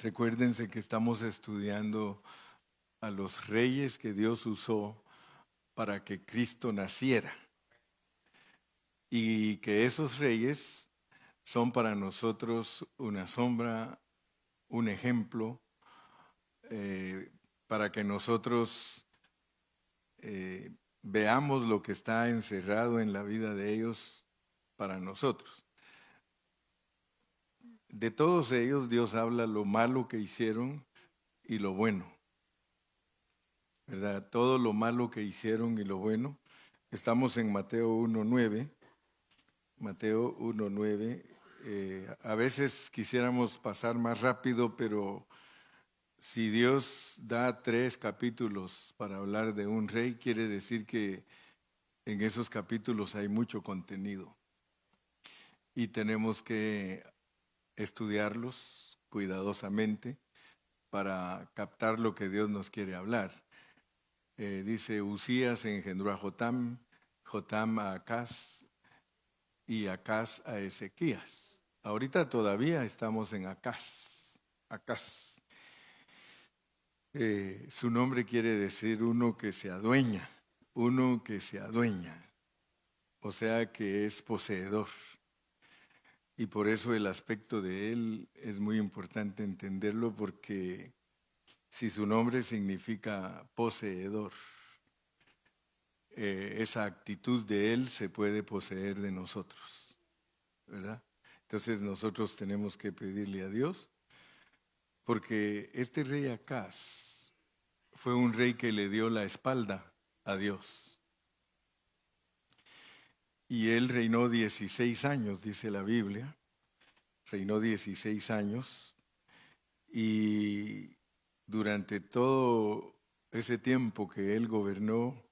Recuérdense que estamos estudiando a los reyes que Dios usó para que Cristo naciera y que esos reyes son para nosotros una sombra, un ejemplo, eh, para que nosotros veamos lo que está encerrado en la vida de ellos para nosotros. De todos ellos Dios habla lo malo que hicieron y lo bueno, ¿verdad? Todo lo malo que hicieron y lo bueno. Estamos en Mateo 1:9. Mateo 1:9. A veces quisiéramos pasar más rápido, pero si Dios da 3 capítulos para hablar de un rey, quiere decir que en esos capítulos hay mucho contenido y tenemos que estudiarlos cuidadosamente para captar lo que Dios nos quiere hablar. Dice, Usías engendró a Jotam, Jotam a Acaz y Acaz a Ezequías. Ahorita todavía estamos en Acaz. Acaz. Su nombre quiere decir uno que se adueña, uno que se adueña, o sea que es poseedor. Y por eso el aspecto de él es muy importante entenderlo, porque si su nombre significa poseedor, esa actitud de él se puede poseer de nosotros, ¿verdad? Entonces nosotros tenemos que pedirle a Dios, porque este rey Acaz fue un rey que le dio la espalda a Dios. Y él reinó 16 años, dice la Biblia, reinó 16 años, y durante todo ese tiempo que él gobernó,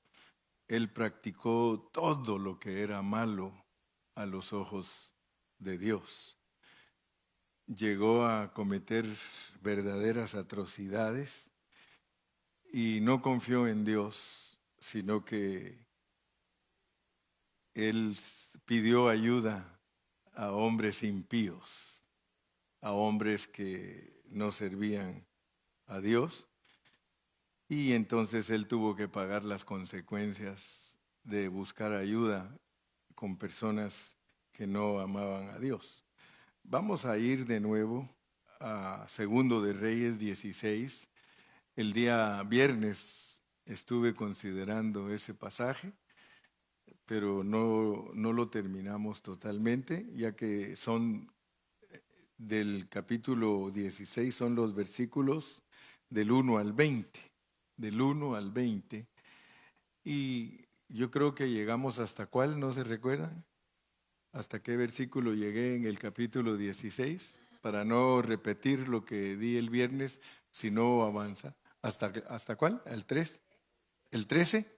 él practicó todo lo que era malo a los ojos de Dios. Llegó a cometer verdaderas atrocidades y no confió en Dios, sino que él pidió ayuda a hombres impíos, a hombres que no servían a Dios, y entonces él tuvo que pagar las consecuencias de buscar ayuda con personas que no amaban a Dios. Vamos a ir de nuevo a Segundo de Reyes 16. El día viernes estuve considerando ese pasaje, pero no lo terminamos totalmente, ya que son del capítulo 16, son los versículos del 1 al 20, del 1 al 20, y yo creo que llegamos hasta ¿cuál? ¿No se recuerdan? ¿Hasta qué versículo llegué en el capítulo 16? Para no repetir lo que di el viernes, si no avanza. ¿Hasta cuál? ¿El 3? ¿El 13?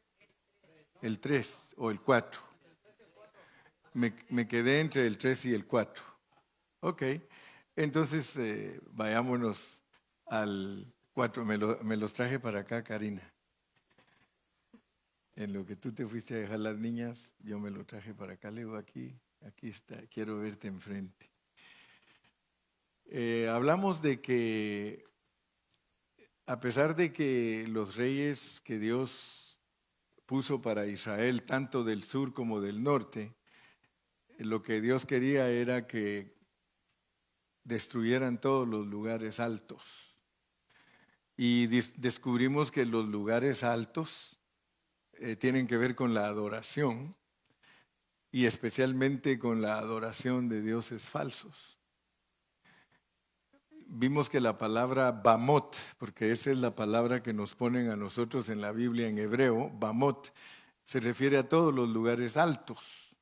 ¿El 3 o el 4? Me quedé entre el 3 y el 4. Ok, entonces vayámonos al 4. Me los traje para acá, Karina. En lo que tú te fuiste a dejar las niñas, yo me lo traje para acá. Le digo, aquí está, quiero verte enfrente. Hablamos de que a pesar de que los reyes que Dios puso para Israel, tanto del sur como del norte, lo que Dios quería era que destruyeran todos los lugares altos. Y descubrimos que los lugares altos tienen que ver con la adoración, y especialmente con la adoración de dioses falsos. Vimos que la palabra Bamot, porque esa es la palabra que nos ponen a nosotros en la Biblia en hebreo, Bamot, se refiere a todos los lugares altos.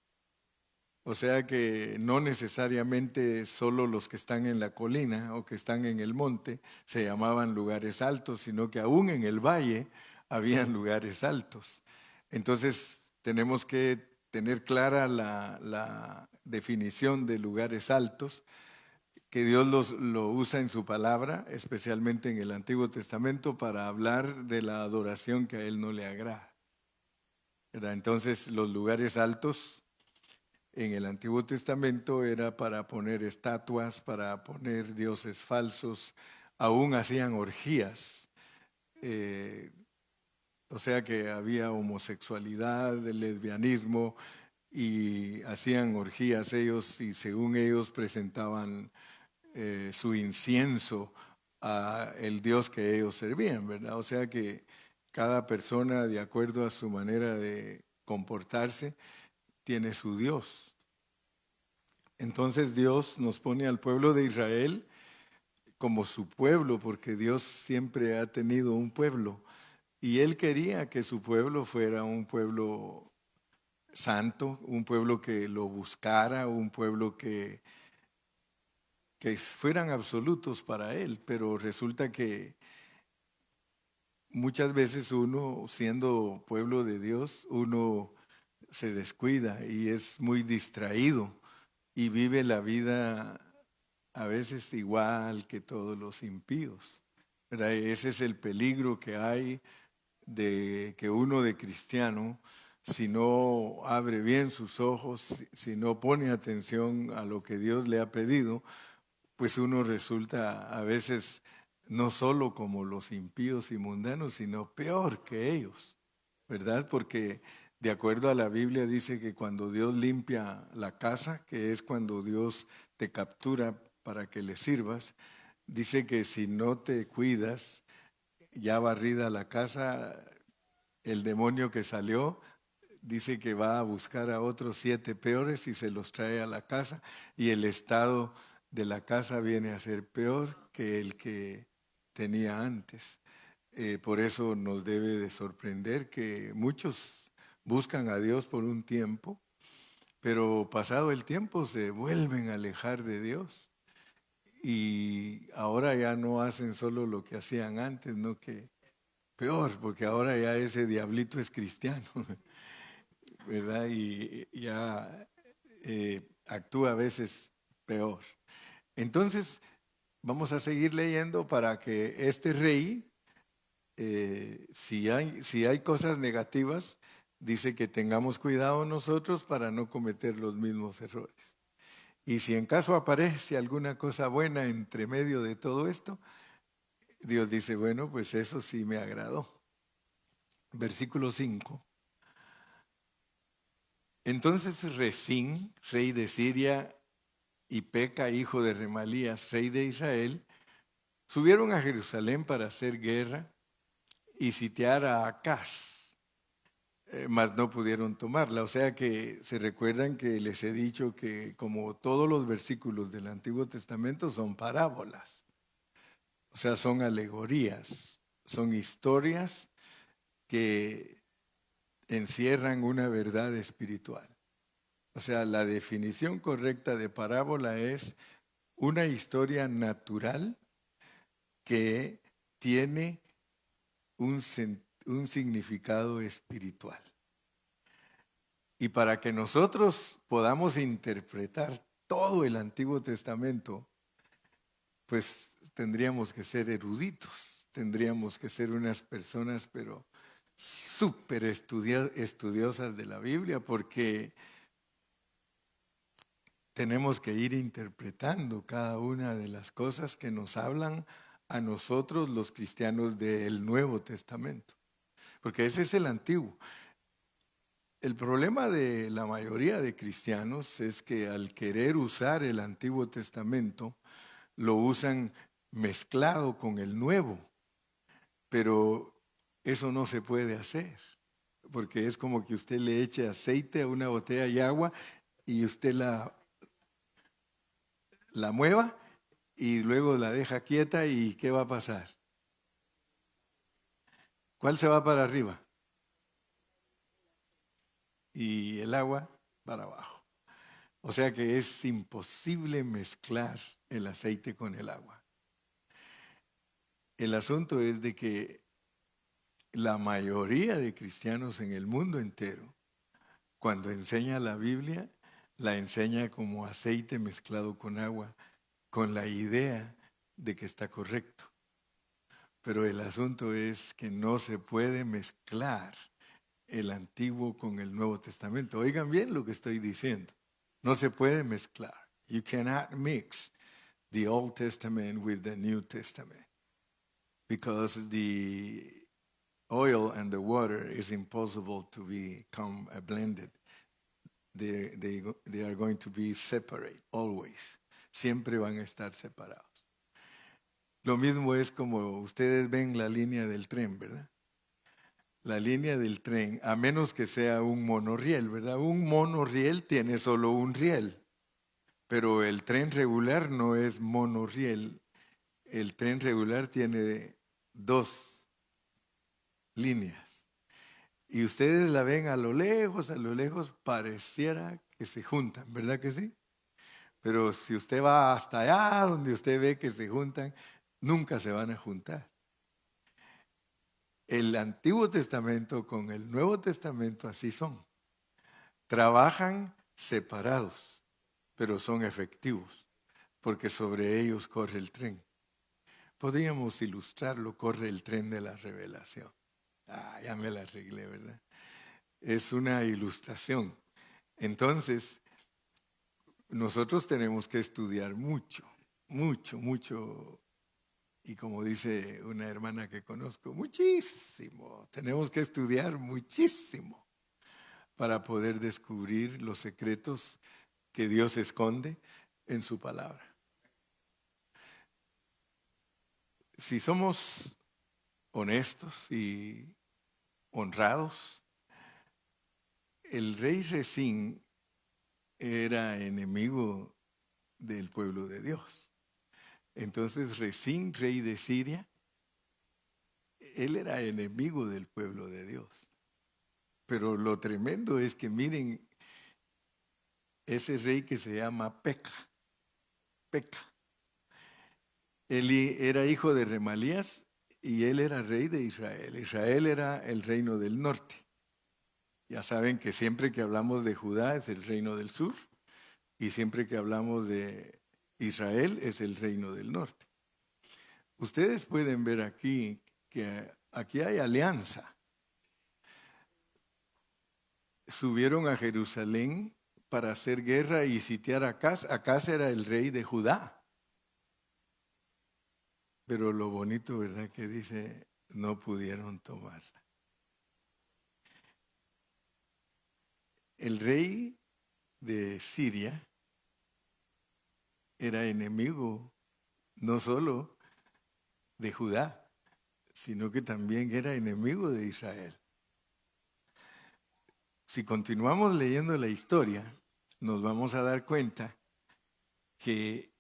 O sea que no necesariamente solo los que están en la colina o que están en el monte se llamaban lugares altos, sino que aún en el valle habían lugares altos. Entonces tenemos que tener clara la definición de lugares altos, que Dios lo usa en su palabra, especialmente en el Antiguo Testamento, para hablar de la adoración que a Él no le agrada, ¿verdad? Entonces los lugares altos en el Antiguo Testamento era para poner estatuas, para poner dioses falsos, aún hacían orgías. O sea que había homosexualidad, lesbianismo, y hacían orgías ellos, y según ellos presentaban su incienso a el Dios que ellos servían, ¿verdad? O sea que cada persona, de acuerdo a su manera de comportarse, tiene su Dios. Entonces Dios nos pone al pueblo de Israel como su pueblo, porque Dios siempre ha tenido un pueblo, y Él quería que su pueblo fuera un pueblo santo, un pueblo que lo buscara, un pueblo que fueran absolutos para Él, pero resulta que muchas veces uno, siendo pueblo de Dios, uno se descuida y es muy distraído y vive la vida a veces igual que todos los impíos, ¿verdad? Ese es el peligro que hay de que uno de cristiano, si no abre bien sus ojos, si no pone atención a lo que Dios le ha pedido, pues uno resulta a veces no solo como los impíos y mundanos, sino peor que ellos, ¿verdad? Porque de acuerdo a la Biblia dice que cuando Dios limpia la casa, que es cuando Dios te captura para que le sirvas, dice que si no te cuidas, ya barrida la casa, el demonio que salió dice que va a buscar a otros 7 peores y se los trae a la casa, y el estado de la casa viene a ser peor que el que tenía antes. Por eso nos debe de sorprender que muchos buscan a Dios por un tiempo, pero pasado el tiempo se vuelven a alejar de Dios y ahora ya no hacen solo lo que hacían antes, no, que peor, porque ahora ya ese diablito es cristiano, ¿verdad? Y ya actúa a veces peor. Entonces, vamos a seguir leyendo para que este rey, si hay cosas negativas, dice que tengamos cuidado nosotros para no cometer los mismos errores. Y si en caso aparece alguna cosa buena entre medio de todo esto, Dios dice, bueno, pues eso sí me agradó. Versículo 5. Entonces Resín, rey de Siria, y Peca, hijo de Remalías, rey de Israel, subieron a Jerusalén para hacer guerra y sitiar a Acaz, mas no pudieron tomarla. O sea que se recuerdan que les he dicho que como todos los versículos del Antiguo Testamento son parábolas, o sea, son alegorías, son historias que encierran una verdad espiritual. O sea, la definición correcta de parábola es una historia natural que tiene un significado espiritual. Y para que nosotros podamos interpretar todo el Antiguo Testamento, pues tendríamos que ser eruditos, tendríamos que ser unas personas, pero súper estudiosas de la Biblia, porque tenemos que ir interpretando cada una de las cosas que nos hablan a nosotros los cristianos del Nuevo Testamento, porque ese es el Antiguo. El problema de la mayoría de cristianos es que al querer usar el Antiguo Testamento, lo usan mezclado con el Nuevo, pero eso no se puede hacer, porque es como que usted le eche aceite a una botella y agua y usted la mueva y luego la deja quieta, y ¿qué va a pasar? ¿Cuál se va para arriba? Y el agua para abajo. O sea que es imposible mezclar el aceite con el agua. El asunto es de que la mayoría de cristianos en el mundo entero, cuando enseña la Biblia, la enseña como aceite mezclado con agua, con la idea de que está correcto. Pero el asunto es que no se puede mezclar el Antiguo con el Nuevo Testamento. Oigan bien lo que estoy diciendo. No se puede mezclar. You cannot mix the Old Testament with the New Testament, because the oil and the water is impossible to become blended. They are going to be separate always. Siempre van a estar separados. Lo mismo es como ustedes ven la línea del tren, ¿verdad? La línea del tren, a menos que sea un monorriel, ¿verdad? Un monorriel tiene solo un riel, pero el tren regular no es monorriel. El tren regular tiene 2 líneas. Y ustedes la ven a lo lejos pareciera que se juntan, ¿verdad que sí? Pero si usted va hasta allá donde usted ve que se juntan, nunca se van a juntar. El Antiguo Testamento con el Nuevo Testamento así son. Trabajan separados, pero son efectivos, porque sobre ellos corre el tren. Podríamos ilustrarlo, corre el tren de la revelación. Ya me la arreglé, ¿verdad? Es una ilustración. Entonces, nosotros tenemos que estudiar mucho, y como dice una hermana que conozco, muchísimo. Tenemos que estudiar muchísimo para poder descubrir los secretos que Dios esconde en su palabra. Si somos honestos y honrados, el rey Resín era enemigo del pueblo de Dios. Entonces Resín, rey de Siria, él era enemigo del pueblo de Dios. Pero lo tremendo es que miren ese rey que se llama Peca. Él era hijo de Remalías y él era rey de Israel. Israel era el reino del norte. Ya saben que siempre que hablamos de Judá es el reino del sur y siempre que hablamos de Israel es el reino del norte. Ustedes pueden ver aquí que aquí hay alianza. Subieron a Jerusalén para hacer guerra y sitiar a Acaz. Acaz era el rey de Judá. Pero lo bonito, ¿verdad? Que dice, no pudieron tomarla. El rey de Siria era enemigo no solo de Judá, sino que también era enemigo de Israel. Si continuamos leyendo la historia, nos vamos a dar cuenta que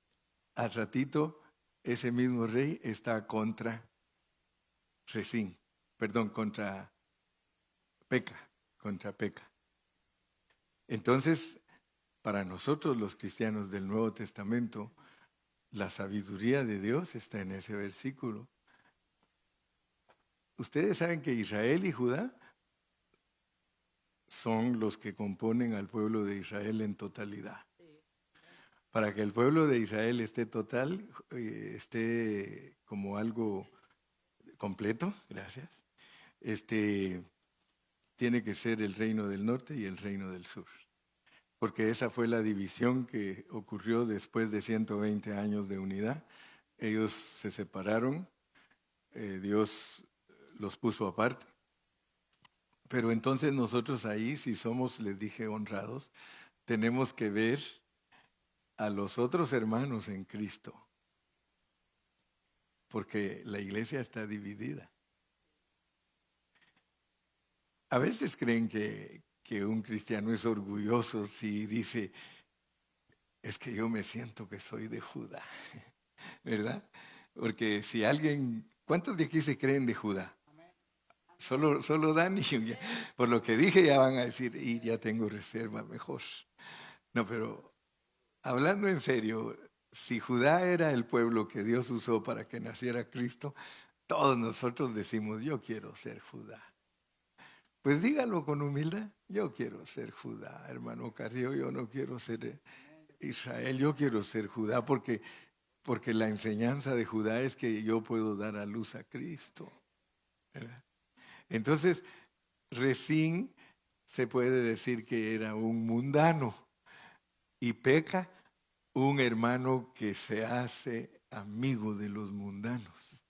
al ratito ese mismo rey está contra Resín, contra Peca. Entonces, para nosotros los cristianos del Nuevo Testamento, la sabiduría de Dios está en ese versículo. Ustedes saben que Israel y Judá son los que componen al pueblo de Israel en totalidad. Para que el pueblo de Israel esté total, esté como algo completo, gracias, tiene que ser el reino del norte y el reino del sur. Porque esa fue la división que ocurrió después de 120 años de unidad. Ellos se separaron, Dios los puso aparte. Pero entonces nosotros ahí, si somos, les dije, honrados, tenemos que ver a los otros hermanos en Cristo. Porque la iglesia está dividida. A veces creen que un cristiano es orgulloso si dice, es que yo me siento que soy de Judá, ¿verdad? Porque si alguien, ¿cuántos de aquí se creen de Judá? Solo Dani, por lo que dije ya van a decir, y ya tengo reserva mejor. No, pero hablando en serio, si Judá era el pueblo que Dios usó para que naciera Cristo, todos nosotros decimos, yo quiero ser Judá. Pues dígalo con humildad, yo quiero ser Judá, hermano Carrillo, yo no quiero ser Israel, yo quiero ser Judá porque la enseñanza de Judá es que yo puedo dar a luz a Cristo, ¿verdad? Entonces, Resín se puede decir que era un mundano y Peca un hermano que se hace amigo de los mundanos.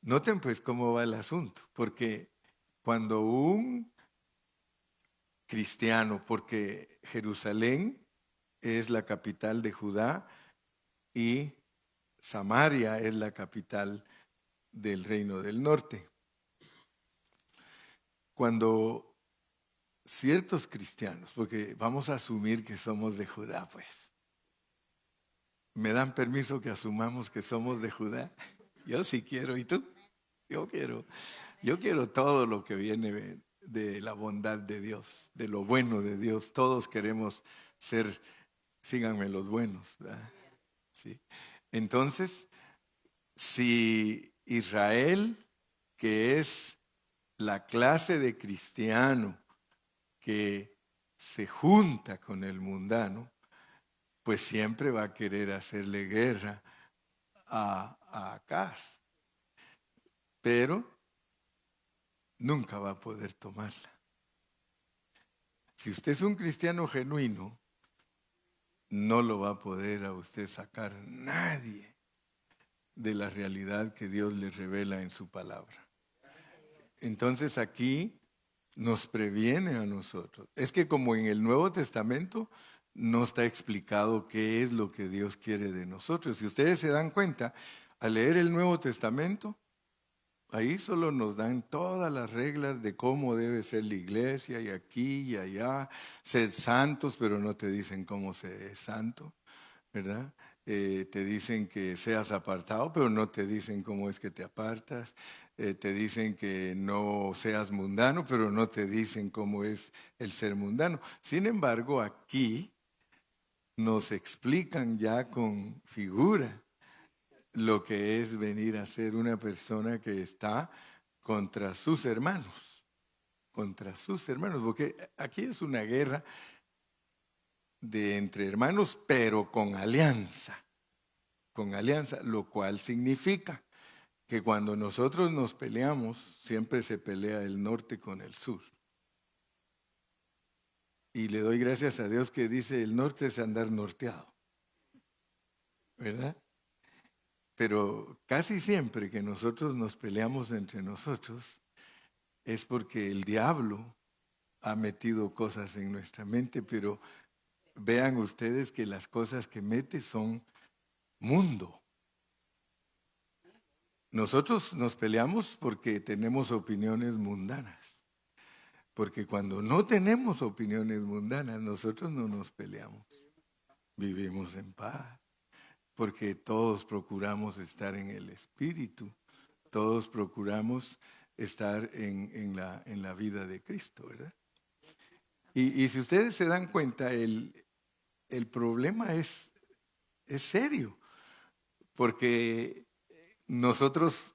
Noten pues cómo va el asunto, porque cuando un cristiano, porque Jerusalén es la capital de Judá y Samaria es la capital del reino del norte. Cuando ciertos cristianos, porque vamos a asumir que somos de Judá, pues, ¿me dan permiso que asumamos que somos de Judá? Yo sí quiero, ¿y tú? Yo quiero todo lo que viene de la bondad de Dios, de lo bueno de Dios. Todos queremos ser, síganme los buenos, ¿verdad? Sí. Entonces, si Israel, que es la clase de cristiano que se junta con el mundano, pues siempre va a querer hacerle guerra a Acaz, pero nunca va a poder tomarla. Si usted es un cristiano genuino, no lo va a poder a usted sacar nadie de la realidad que Dios le revela en su palabra. Entonces aquí nos previene a nosotros. Es que como en el Nuevo Testamento no está explicado qué es lo que Dios quiere de nosotros. Si ustedes se dan cuenta, al leer el Nuevo Testamento, ahí solo nos dan todas las reglas de cómo debe ser la iglesia y aquí y allá. Sed santos, pero no te dicen cómo se es santo, ¿verdad? Te dicen que seas apartado, pero no te dicen cómo es que te apartas. Te dicen que no seas mundano, pero no te dicen cómo es el ser mundano. Sin embargo, aquí nos explican ya con figura lo que es venir a ser una persona que está contra sus hermanos, porque aquí es una guerra de entre hermanos, pero con alianza, lo cual significa que cuando nosotros nos peleamos, siempre se pelea el norte con el sur. Y le doy gracias a Dios que dice el norte es andar norteado, ¿verdad? Pero casi siempre que nosotros nos peleamos entre nosotros es porque el diablo ha metido cosas en nuestra mente, pero vean ustedes que las cosas que mete son mundo. Nosotros nos peleamos porque tenemos opiniones mundanas. Porque cuando no tenemos opiniones mundanas, nosotros no nos peleamos. Vivimos en paz. Porque todos procuramos estar en el Espíritu. Todos procuramos estar en la vida de Cristo, ¿verdad? Y si ustedes se dan cuenta, el problema es serio. Porque nosotros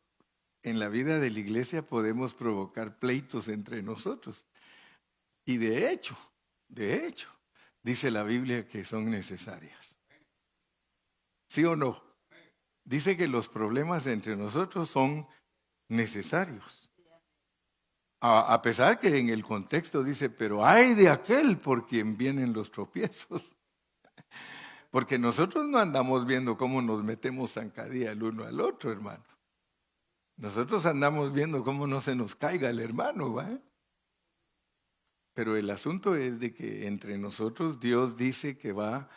en la vida de la iglesia podemos provocar pleitos entre nosotros. Y de hecho, dice la Biblia que son necesarias. ¿Sí o no? Dice que los problemas entre nosotros son necesarios. A pesar que en el contexto dice, pero ay de aquel por quien vienen los tropiezos. Porque nosotros no andamos viendo cómo nos metemos zancadilla el uno al otro, hermano. Nosotros andamos viendo cómo no se nos caiga el hermano, ¿va? Pero el asunto es de que entre nosotros Dios dice que va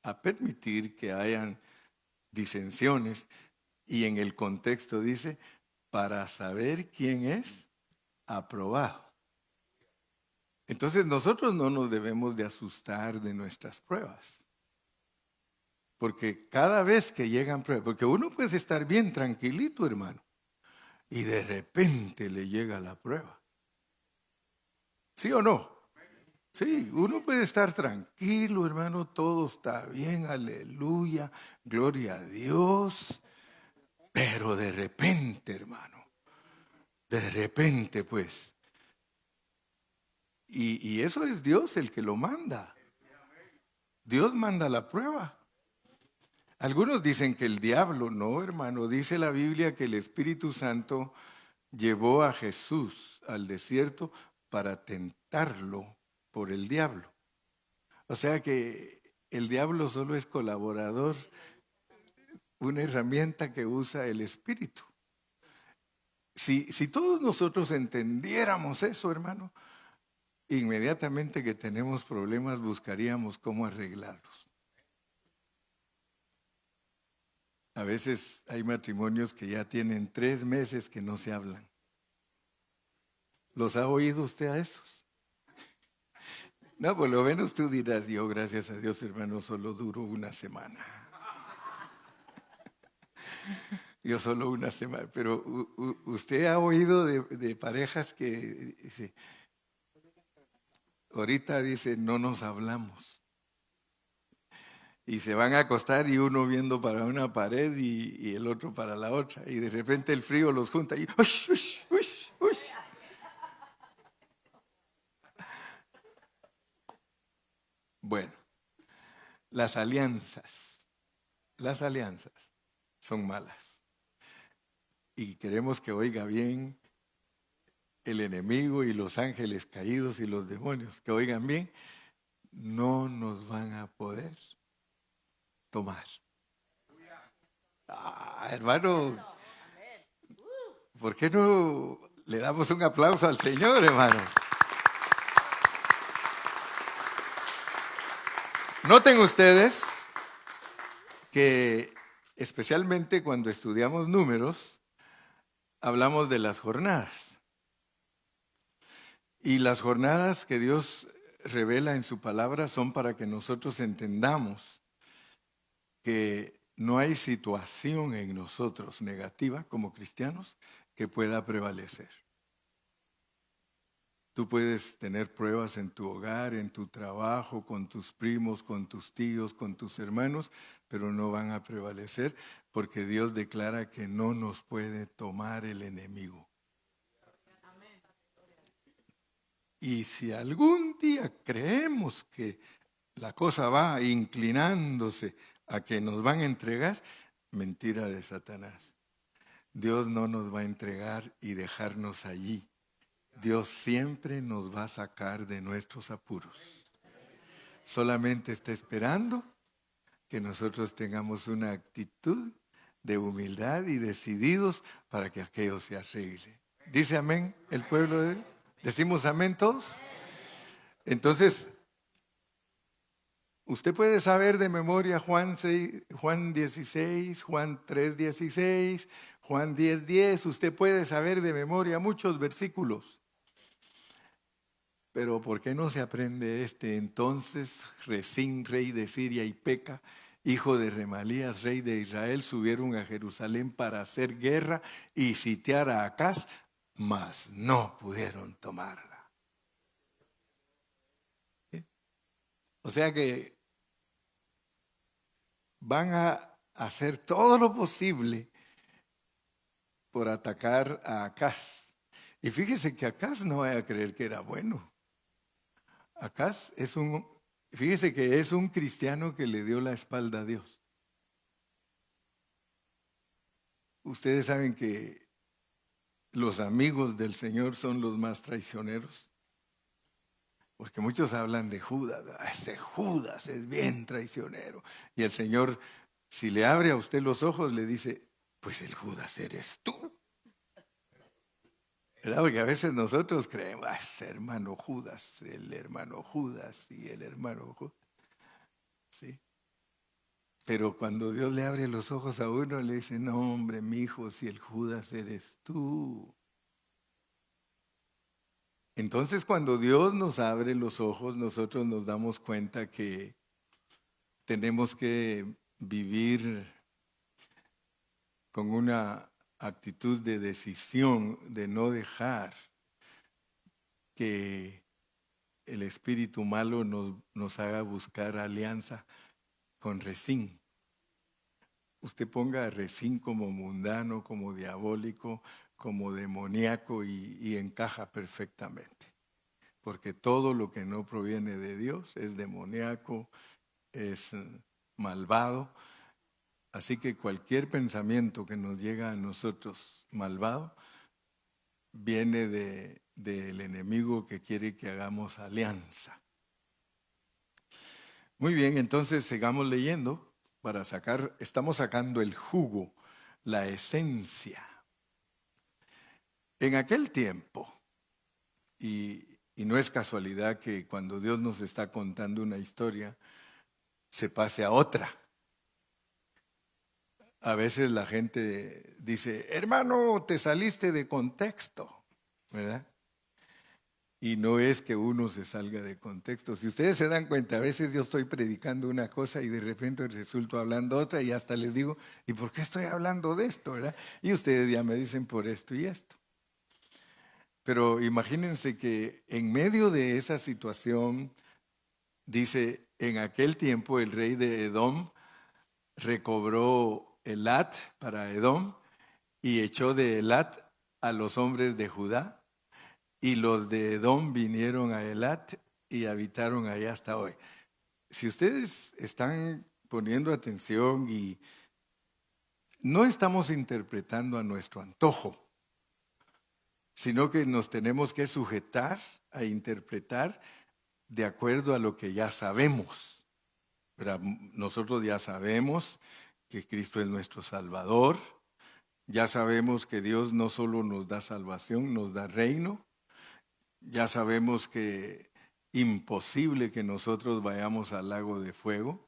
a permitir que hayan disensiones y en el contexto dice, para saber quién es aprobado. Entonces nosotros no nos debemos de asustar de nuestras pruebas. Porque cada vez que llegan pruebas, porque uno puede estar bien tranquilito, hermano, y de repente le llega la prueba. ¿Sí o no? Sí, uno puede estar tranquilo, hermano, todo está bien, aleluya, gloria a Dios, pero de repente, hermano, de repente pues, y eso es Dios el que lo manda. Dios manda la prueba. Algunos dicen que el diablo, no, hermano, dice la Biblia que el Espíritu Santo llevó a Jesús al desierto para tentarlo por el diablo. O sea que el diablo solo es colaborador, una herramienta que usa el Espíritu. Si todos nosotros entendiéramos eso, hermano, inmediatamente que tenemos problemas buscaríamos cómo arreglarlos. A veces hay matrimonios que ya tienen 3 meses que no se hablan. ¿Los ha oído usted a esos? No, por lo menos tú dirás, yo gracias a Dios, hermano, solo duro una semana. Yo solo una semana, pero usted ha oído de parejas que dice, ahorita dice, no nos hablamos. Y se van a acostar y uno viendo para una pared y el otro para la otra. Y de repente el frío los junta y ¡ush, ush, ush, ush! Bueno, las alianzas son malas. Y queremos que oiga bien el enemigo y los ángeles caídos y los demonios, que oigan bien, no nos van a poder tomar. Hermano, ¿por qué no le damos un aplauso al Señor, hermano? Noten ustedes que especialmente cuando estudiamos números, hablamos de las jornadas. Y las jornadas que Dios revela en su palabra son para que nosotros entendamos que no hay situación en nosotros negativa como cristianos que pueda prevalecer. Tú puedes tener pruebas en tu hogar, en tu trabajo, con tus primos, con tus tíos, con tus hermanos, pero no van a prevalecer porque Dios declara que no nos puede tomar el enemigo. Y si algún día creemos que la cosa va inclinándose a que nos van a entregar, mentira de Satanás. Dios no nos va a entregar y dejarnos allí. Dios siempre nos va a sacar de nuestros apuros. Solamente está esperando que nosotros tengamos una actitud de humildad y decididos para que aquello se arregle. ¿Dice amén el pueblo de Dios? ¿Decimos amén todos? Entonces, usted puede saber de memoria Juan 16, Juan 3:16, Juan 10:10. Usted puede saber de memoria muchos versículos. Pero ¿por qué no se aprende este? Entonces Resín, rey de Siria, y Peca, hijo de Remalías, rey de Israel, subieron a Jerusalén para hacer guerra y sitiar a Acaz, mas no pudieron tomarla. ¿Sí? O sea que van a hacer todo lo posible por atacar a Acaz. Y fíjese que Acaz no va a creer que era bueno. Acaz fíjese que es un cristiano que le dio la espalda a Dios. Ustedes saben que los amigos del Señor son los más traicioneros. Porque muchos hablan de Judas. Ese Judas es bien traicionero. Y el Señor, si le abre a usted los ojos, le dice, pues el Judas eres tú. ¿Verdad? Porque a veces nosotros creemos, hermano Judas, el hermano Judas y el hermano Judas. ¿Sí? Pero cuando Dios le abre los ojos a uno, le dice, no hombre, mi hijo, si el Judas eres tú. Entonces cuando Dios nos abre los ojos, nosotros nos damos cuenta que tenemos que vivir con una actitud de decisión, de no dejar que el espíritu malo nos haga buscar alianza con Resín. Usted ponga a Resín como mundano, como diabólico, como demoníaco y encaja perfectamente. Porque todo lo que no proviene de Dios es demoníaco, es malvado. Así que cualquier pensamiento que nos llega a nosotros malvado viene del enemigo que quiere que hagamos alianza. Muy bien, entonces sigamos leyendo para estamos sacando el jugo, la esencia. En aquel tiempo, y no es casualidad que cuando Dios nos está contando una historia, se pase a otra. A veces la gente dice, hermano, te saliste de contexto, ¿verdad? Y no es que uno se salga de contexto. Si ustedes se dan cuenta, a veces yo estoy predicando una cosa y de repente resulto hablando otra y hasta les digo, ¿y por qué estoy hablando de esto, verdad? Y ustedes ya me dicen por esto y esto. Pero imagínense que en medio de esa situación, dice, en aquel tiempo el rey de Edom recobró Elat para Edom y echó de Elat a los hombres de Judá. Y los de Edom vinieron a Elat y habitaron allá hasta hoy. Si ustedes están poniendo atención y no estamos interpretando a nuestro antojo, sino que nos tenemos que sujetar a interpretar de acuerdo a lo que ya sabemos. ¿Verdad? Nosotros ya sabemos que Cristo es nuestro Salvador, ya sabemos que Dios no solo nos da salvación, nos da reino. Ya sabemos que imposible que nosotros vayamos al lago de fuego,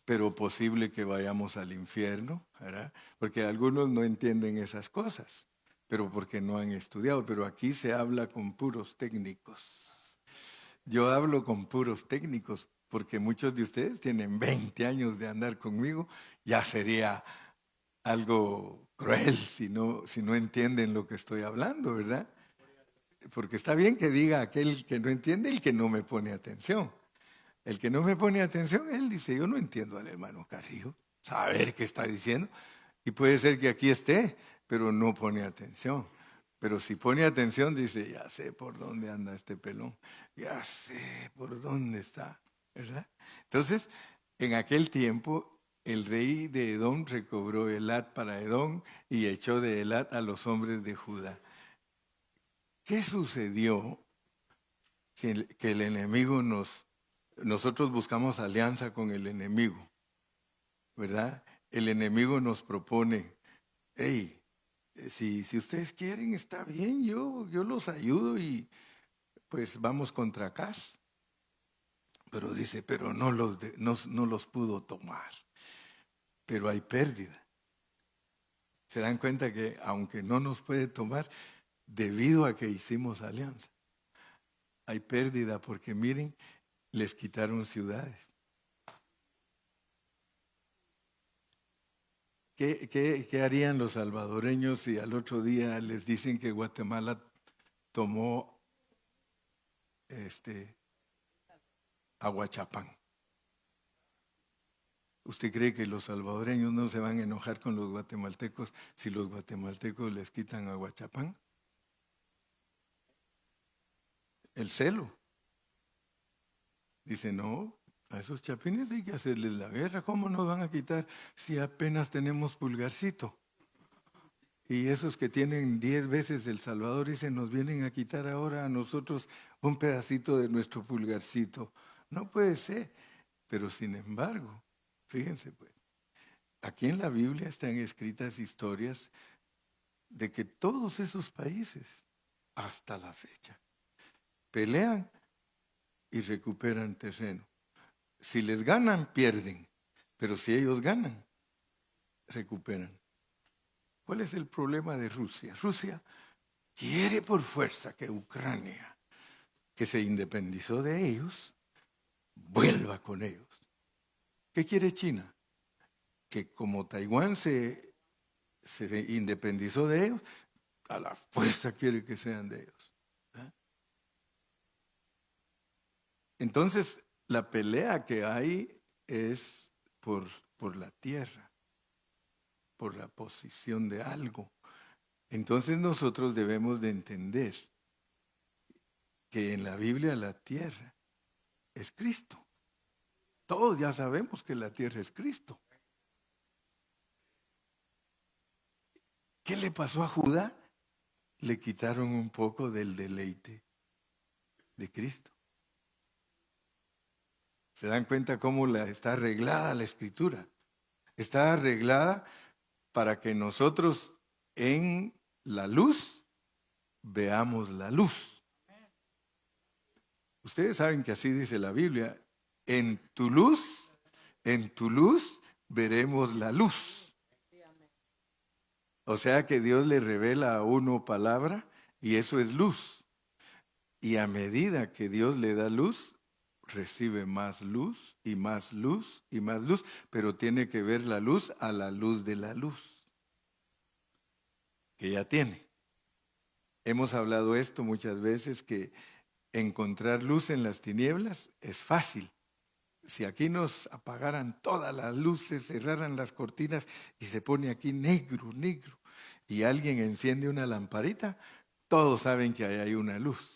pero posible que vayamos al infierno, ¿verdad? Porque algunos no entienden esas cosas, pero porque no han estudiado. Pero aquí se habla con puros técnicos. Yo hablo con puros técnicos porque muchos de ustedes tienen 20 años de andar conmigo. Ya sería algo cruel si no entienden lo que estoy hablando, ¿verdad? Porque está bien que diga aquel que no entiende, el que no me pone atención. El que no me pone atención, él dice, yo no entiendo al hermano Carrillo, saber qué está diciendo. Y puede ser que aquí esté, pero no pone atención. Pero si pone atención, dice, ya sé por dónde anda este pelón, ya sé por dónde está, ¿verdad? Entonces, en aquel tiempo, el rey de Edom recobró Elat para Edom y echó de Elat a los hombres de Judá. ¿Qué sucedió? Que el enemigo nosotros buscamos alianza con el enemigo, ¿verdad? El enemigo nos propone, hey, si ustedes quieren, está bien, yo los ayudo y pues vamos contra Acaz. Pero dice, pero no los pudo tomar, pero hay pérdida. Se dan cuenta que aunque no nos puede tomar, debido a que hicimos alianza, hay pérdida porque miren, les quitaron ciudades. ¿Qué harían los salvadoreños si al otro día les dicen que Guatemala tomó Aguachapán? ¿Usted cree que los salvadoreños no se van a enojar con los guatemaltecos si los guatemaltecos les quitan Aguachapán? El celo. Dice, no, a esos chapines hay que hacerles la guerra. ¿Cómo nos van a quitar si apenas tenemos Pulgarcito? Y esos que tienen 10 veces El Salvador y se nos vienen a quitar ahora a nosotros un pedacito de nuestro pulgarcito. No puede ser. Pero sin embargo, fíjense pues, aquí en la Biblia están escritas historias de que todos esos países, hasta la fecha, pelean y recuperan terreno. Si les ganan, pierden. Pero si ellos ganan, recuperan. ¿Cuál es el problema de Rusia? Rusia quiere por fuerza que Ucrania, que se independizó de ellos, vuelva con ellos. ¿Qué quiere China? Que como Taiwán se independizó de ellos, a la fuerza quiere que sean de ellos. ¿Eh? Entonces, la pelea que hay es por la tierra, por la posición de algo. Entonces nosotros debemos de entender que en la Biblia la tierra es Cristo. Todos ya sabemos que la tierra es Cristo. ¿Qué le pasó a Judá? Le quitaron un poco del deleite de Cristo. ¿Se dan cuenta cómo está arreglada la Escritura? Está arreglada para que nosotros en la luz veamos la luz. Ustedes saben que así dice la Biblia, en tu luz veremos la luz. O sea que Dios le revela a uno palabra y eso es luz. Y a medida que Dios le da luz, recibe más luz y más luz y más luz, pero tiene que ver la luz a la luz de la luz que ya tiene. Hemos hablado esto muchas veces, que encontrar luz en las tinieblas es fácil. Si aquí nos apagaran todas las luces, cerraran las cortinas y se pone aquí negro, negro, y alguien enciende una lamparita, todos saben que ahí hay una luz.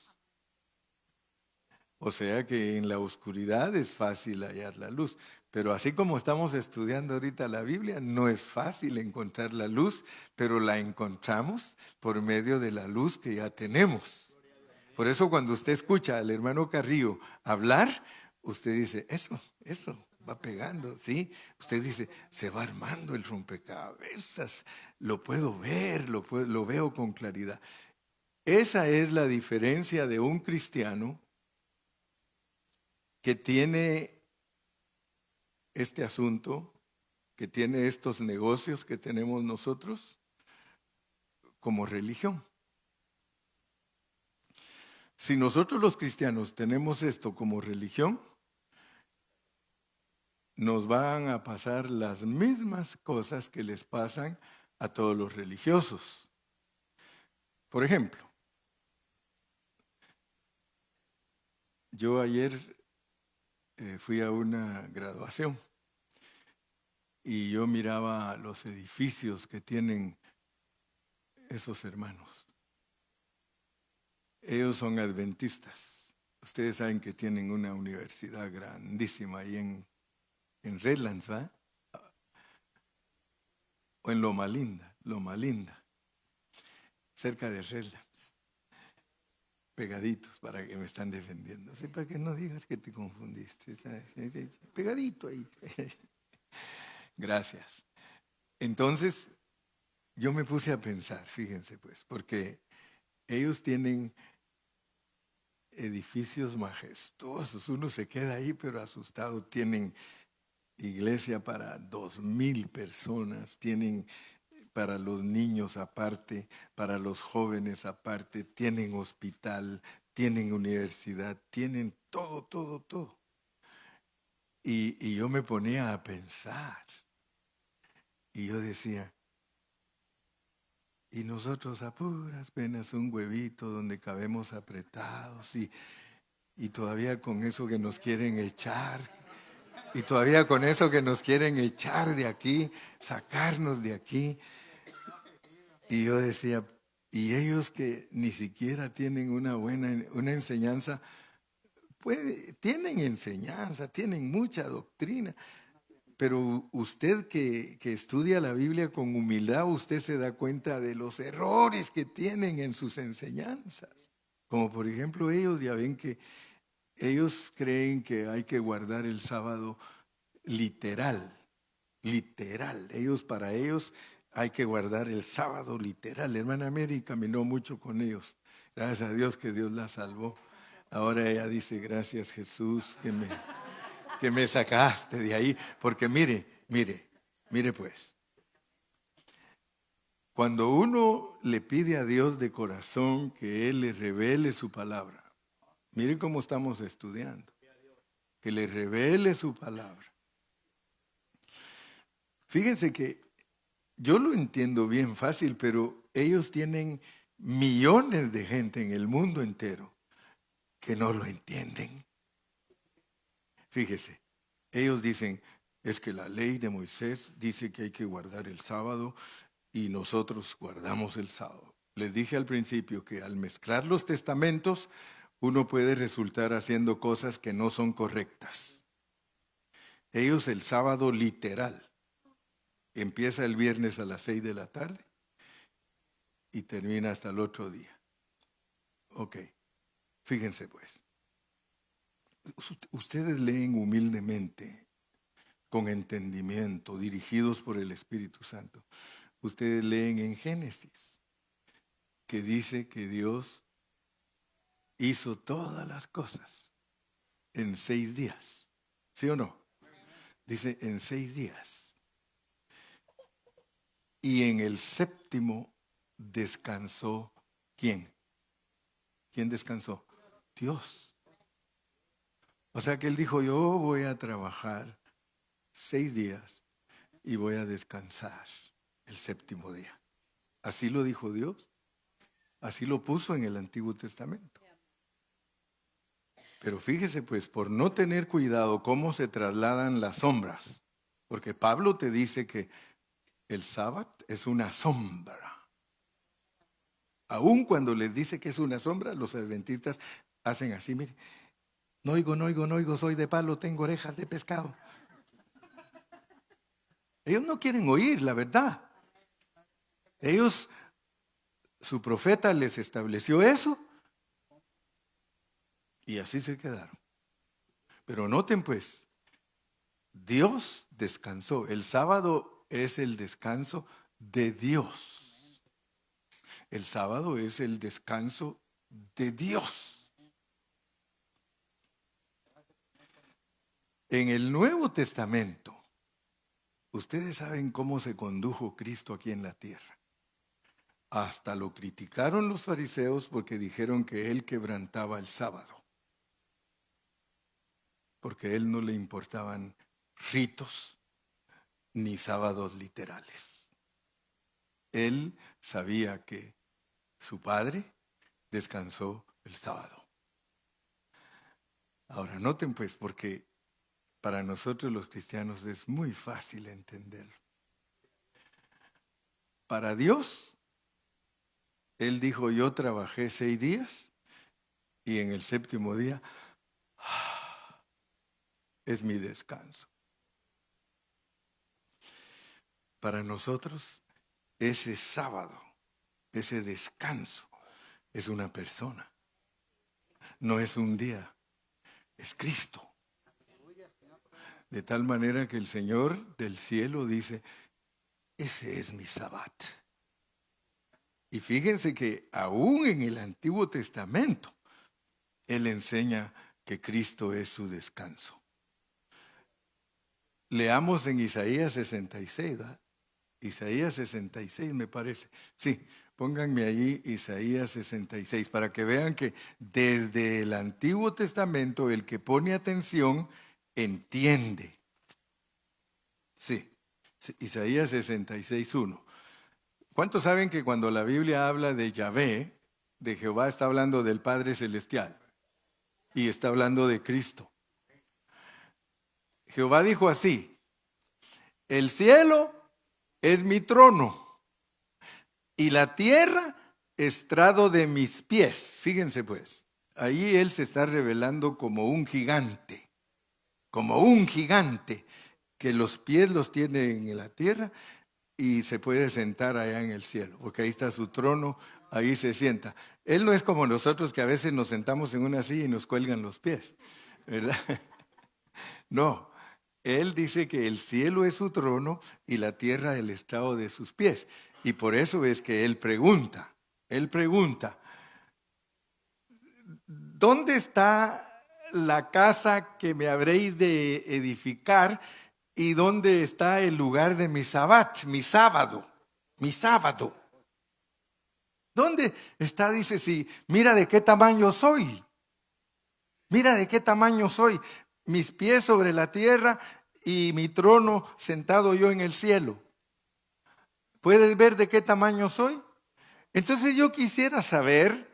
O sea que en la oscuridad es fácil hallar la luz. Pero así como estamos estudiando ahorita la Biblia, no es fácil encontrar la luz, pero la encontramos por medio de la luz que ya tenemos. Por eso cuando usted escucha al hermano Carrillo hablar, usted dice, eso va pegando, ¿sí? Usted dice, se va armando el rompecabezas, lo puedo ver, lo veo con claridad. Esa es la diferencia de un cristiano que tiene este asunto, que tiene estos negocios que tenemos nosotros como religión. Si nosotros los cristianos tenemos esto como religión, nos van a pasar las mismas cosas que les pasan a todos los religiosos. Por ejemplo, yo ayer fui a una graduación y yo miraba los edificios que tienen esos hermanos. Ellos son adventistas. Ustedes saben que tienen una universidad grandísima ahí en Redlands, ¿va? O en Loma Linda, cerca de Redlands. Pegaditos, para que me están defendiendo. Sí, para que no digas que te confundiste. Pegadito ahí. Gracias. Entonces, yo me puse a pensar, fíjense pues, porque ellos tienen edificios majestuosos. Uno se queda ahí, pero asustado. Tienen iglesia para 2,000 personas. Tienen para los niños aparte, para los jóvenes aparte, tienen hospital, tienen universidad, tienen todo. Y yo me ponía a pensar, y yo decía, y nosotros a puras penas un huevito donde cabemos apretados, y todavía con eso que nos quieren echar, y todavía con eso que nos quieren echar de aquí, sacarnos de aquí. Y yo decía, y ellos que ni siquiera tienen una enseñanza, tienen enseñanza, tienen mucha doctrina, pero usted que estudia la Biblia con humildad, usted se da cuenta de los errores que tienen en sus enseñanzas. Como por ejemplo ellos, ya ven que ellos creen que hay que guardar el sábado literal. Para ellos hay que guardar el sábado literal. La hermana Mary caminó mucho con ellos. Gracias a Dios que Dios la salvó. Ahora ella dice, gracias Jesús que me sacaste de ahí. Porque mire pues, cuando uno le pide a Dios de corazón que Él le revele su palabra, mire cómo estamos estudiando, que le revele su palabra. Fíjense que yo lo entiendo bien fácil, pero ellos tienen millones de gente en el mundo entero que no lo entienden. Fíjese, ellos dicen, es que la ley de Moisés dice que hay que guardar el sábado y nosotros guardamos el sábado. Les dije al principio que al mezclar los testamentos, uno puede resultar haciendo cosas que no son correctas. Ellos el sábado literal. Empieza el viernes a las 6 de la tarde y termina hasta el otro día. Ok, fíjense pues. Ustedes leen humildemente, con entendimiento, dirigidos por el Espíritu Santo. Ustedes leen en Génesis, que dice que Dios hizo todas las cosas en 6 días. ¿Sí o no? Dice en 6 días. Y en el séptimo descansó ¿quién? ¿Quién descansó? Dios. O sea que él dijo, yo voy a trabajar 6 días y voy a descansar el séptimo día. Así lo dijo Dios. Así lo puso en el Antiguo Testamento. Pero fíjese pues, por no tener cuidado cómo se trasladan las sombras, porque Pablo te dice que el sábado es una sombra. Aun cuando les dice que es una sombra, los adventistas hacen así, mire, no oigo, no oigo, no oigo, soy de palo, tengo orejas de pescado. Ellos no quieren oír la verdad. Ellos, su profeta les estableció eso y así se quedaron. Pero noten pues, Dios descansó. El sábado es el descanso de Dios. El sábado es el descanso de Dios. En el Nuevo Testamento, ustedes saben cómo se condujo Cristo aquí en la tierra. Hasta lo criticaron los fariseos porque dijeron que él quebrantaba el sábado. Porque a él no le importaban ritos ni sábados literales. Él sabía que su padre descansó el sábado. Ahora noten pues, porque para nosotros los cristianos es muy fácil entenderlo. Para Dios, Él dijo, yo trabajé 6 días y en el séptimo día es mi descanso. Para nosotros, ese sábado, ese descanso, es una persona. No es un día, es Cristo. De tal manera que el Señor del cielo dice, ese es mi sabbat. Y fíjense que aún en el Antiguo Testamento, Él enseña que Cristo es su descanso. Leamos en Isaías 66, ¿verdad? Isaías 66 me parece. Sí, pónganme allí Isaías 66 para que vean que desde el Antiguo Testamento el que pone atención entiende. Sí, Isaías 66:1. ¿Cuántos saben que cuando la Biblia habla de Yahvé, de Jehová, está hablando del Padre Celestial y está hablando de Cristo? Jehová dijo así, el cielo es mi trono y la tierra estrado de mis pies. Fíjense pues, ahí Él se está revelando como un gigante que los pies los tiene en la tierra y se puede sentar allá en el cielo, porque ahí está su trono, ahí se sienta. Él no es como nosotros que a veces nos sentamos en una silla y nos cuelgan los pies, ¿verdad? No, Él dice que el cielo es su trono y la tierra el estrado de sus pies. Y por eso es que Él pregunta, ¿dónde está la casa que me habréis de edificar? ¿Y dónde está el lugar de mi sabbat, mi sábado? ¿Dónde está? Dice, sí, mira de qué tamaño soy. Mira de qué tamaño soy. Mis pies sobre la tierra y mi trono sentado yo en el cielo. ¿Puedes ver de qué tamaño soy? Entonces yo quisiera saber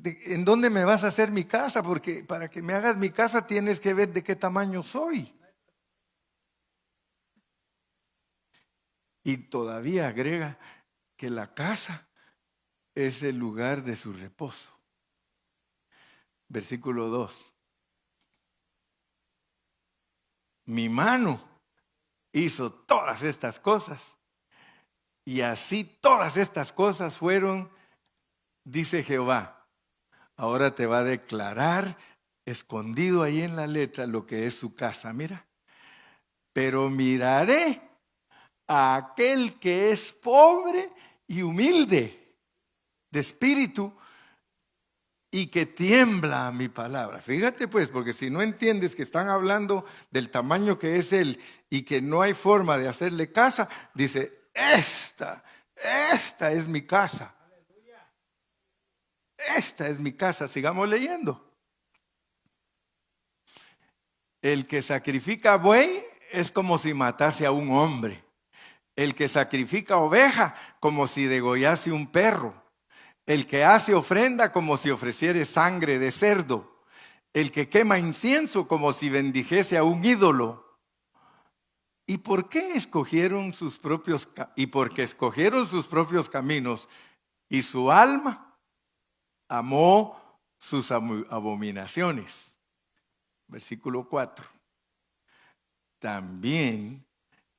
¿en dónde me vas a hacer mi casa? Porque para que me hagas mi casa tienes que ver de qué tamaño soy. Y todavía agrega que la casa es el lugar de su reposo. Versículo 2. Mi mano hizo todas estas cosas. Y así todas estas cosas fueron, dice Jehová, ahora te va a declarar escondido ahí en la letra lo que es su casa. Mira, pero miraré a aquel que es pobre y humilde de espíritu y que tiembla a mi palabra. Fíjate pues, porque si no entiendes que están hablando del tamaño que es él y que no hay forma de hacerle casa, dice, esta es mi casa. Esta es mi casa. Sigamos leyendo. El que sacrifica buey es como si matase a un hombre. El que sacrifica oveja como si degollase un perro. El que hace ofrenda como si ofreciere sangre de cerdo. El que quema incienso como si bendijese a un ídolo. ¿Y por qué escogieron sus propios y porque escogieron sus propios caminos y su alma amó sus abominaciones? Versículo 4. También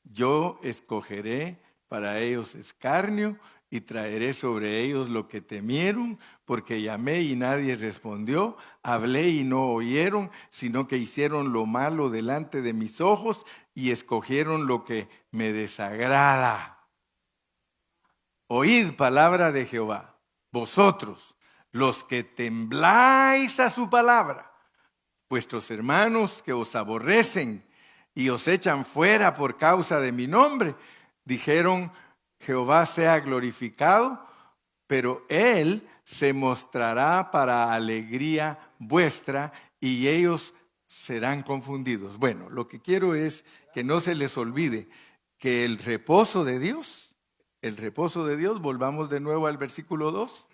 yo escogeré para ellos escarnio y traeré sobre ellos lo que temieron, porque llamé y nadie respondió, hablé y no oyeron, sino que hicieron lo malo delante de mis ojos y escogieron lo que me desagrada. Oíd palabra de Jehová, vosotros, los que tembláis a su palabra, vuestros hermanos que os aborrecen y os echan fuera por causa de mi nombre, dijeron, Jehová sea glorificado, pero él se mostrará para alegría vuestra y ellos serán confundidos. Bueno, lo que quiero es que no se les olvide que el reposo de Dios, volvamos de nuevo al versículo 2,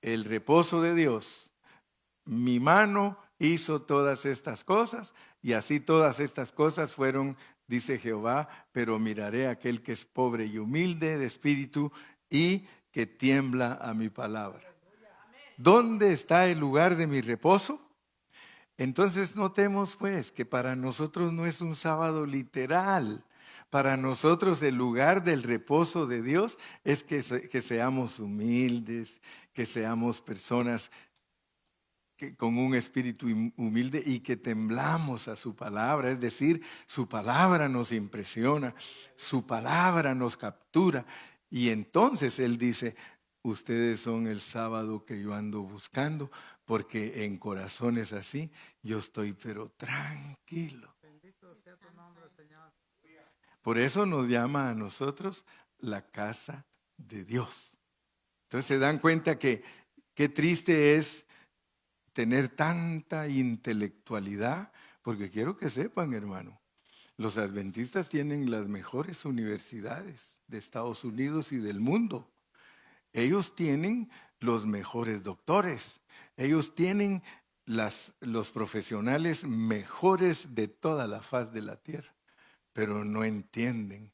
el reposo de Dios, mi mano hizo todas estas cosas y así todas estas cosas fueron, dice Jehová, pero miraré a aquel que es pobre y humilde de espíritu y que tiembla a mi palabra. ¿Dónde está el lugar de mi reposo? Entonces notemos pues que para nosotros no es un sábado literal. Para nosotros el lugar del reposo de Dios es que seamos humildes, que seamos personas con un espíritu humilde y que temblamos a su palabra, es decir, su palabra nos impresiona, su palabra nos captura. Y entonces Él dice, ustedes son el sábado que yo ando buscando, porque en corazones así yo estoy pero tranquilo. Bendito sea tu nombre, Señor. Por eso nos llama a nosotros la casa de Dios. Entonces se dan cuenta que qué triste es tener tanta intelectualidad, porque quiero que sepan, hermano, los adventistas tienen las mejores universidades de Estados Unidos y del mundo. Ellos tienen los mejores doctores. Ellos tienen los profesionales mejores de toda la faz de la tierra. Pero no entienden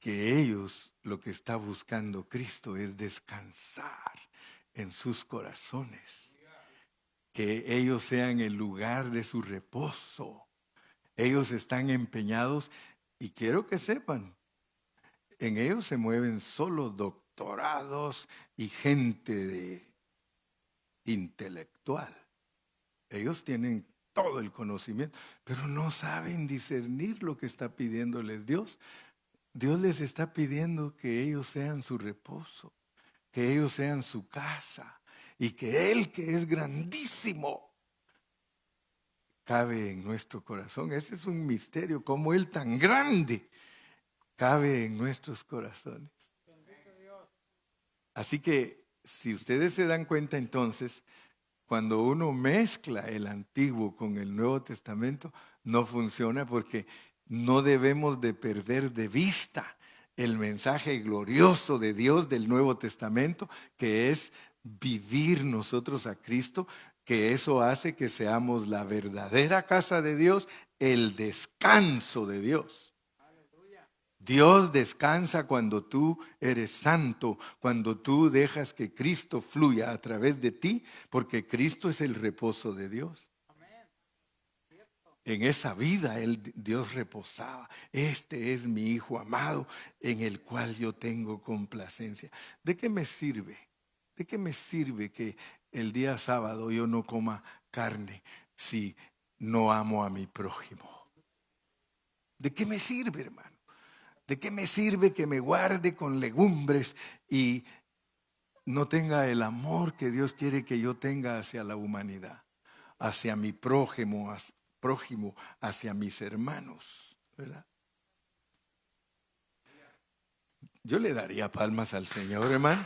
que ellos lo que está buscando Cristo es descansar en sus corazones. Que ellos sean el lugar de su reposo. Ellos están empeñados y quiero que sepan, en ellos se mueven solo doctorados y gente intelectual. Ellos tienen todo el conocimiento, pero no saben discernir lo que está pidiéndoles Dios. Dios les está pidiendo que ellos sean su reposo, que ellos sean su casa. Y que Él, que es grandísimo, cabe en nuestro corazón. Ese es un misterio, como Él tan grande cabe en nuestros corazones. Así que si ustedes se dan cuenta entonces, cuando uno mezcla el Antiguo con el Nuevo Testamento, no funciona porque no debemos de perder de vista el mensaje glorioso de Dios del Nuevo Testamento, que es vivir nosotros a Cristo, que eso hace que seamos la verdadera casa de Dios, el descanso de Dios. Dios descansa cuando tú eres santo, cuando tú dejas que Cristo fluya a través de ti, porque Cristo es el reposo de Dios. En esa vida Dios reposaba. Este es mi Hijo amado en el cual yo tengo complacencia. ¿De qué me sirve? ¿De qué me sirve que el día sábado yo no coma carne si no amo a mi prójimo? ¿De qué me sirve, hermano? ¿De qué me sirve que me guarde con legumbres y no tenga el amor que Dios quiere que yo tenga hacia la humanidad, hacia mi prójimo, hacia mis hermanos, ¿verdad? Yo le daría palmas al Señor, hermano.